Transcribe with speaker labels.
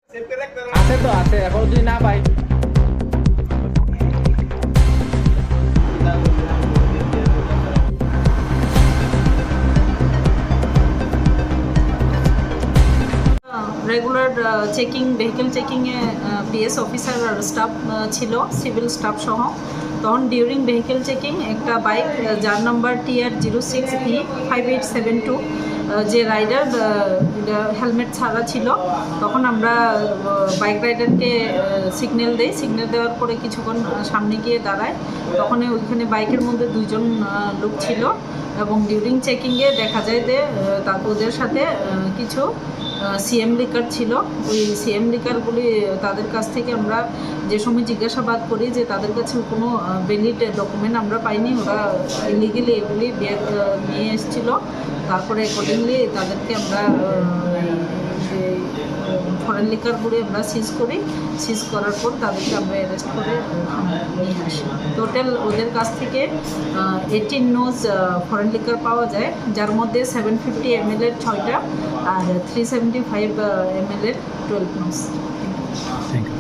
Speaker 1: আছে তো আছে, এখন যদি না পাই
Speaker 2: রেগুলার চেকিং, ভেহিকেল চেকিংয়ে পিএস অফিসার আর স্টাফ ছিল, সিভিল স্টাফ সহ। তখন ডিউরিং ভেহিকেল চেকিং একটা বাইক যার নাম্বার TR06E5872 যে রাইডার হেলমেট ছাড়া ছিল, তখন আমরা বাইক রাইডারকে সিগন্যাল দেই। সিগন্যাল দেওয়ার পরে কিছুক্ষণ সামনে গিয়ে দাঁড়ায়, তখন ওইখানে বাইকের মধ্যে দুইজন লোক ছিল এবং ডিউরিং চেকিংয়ে দেখা যায় যে ওদের সাথে কিছু সিএম লিকার ছিল। ওই সিএম লিকারগুলি তাদের কাছ থেকে আমরা যে সময় জিজ্ঞাসাবাদ করি যে তাদের কাছে কোনো ভ্যালিড ডকুমেন্ট আমরা পাইনি, ওরা ইলিগেলি এগুলি নিয়ে এসেছিলো। তারপরে অ্যাকর্ডিংলি তাদেরকে আমরা যে ফরেন লিকারগুলি আমরা সিজ করি। সিজ করার পর তাদেরকে আমরা অ্যারেস্ট করে নিয়ে আসি। টোটাল ওদের কাছ থেকে 18 নোজ ফরেন লিকার পাওয়া যায়, যার মধ্যে 750 ml এর 6টা আর 375 ml এর 12 নোজ।
Speaker 1: Thank you.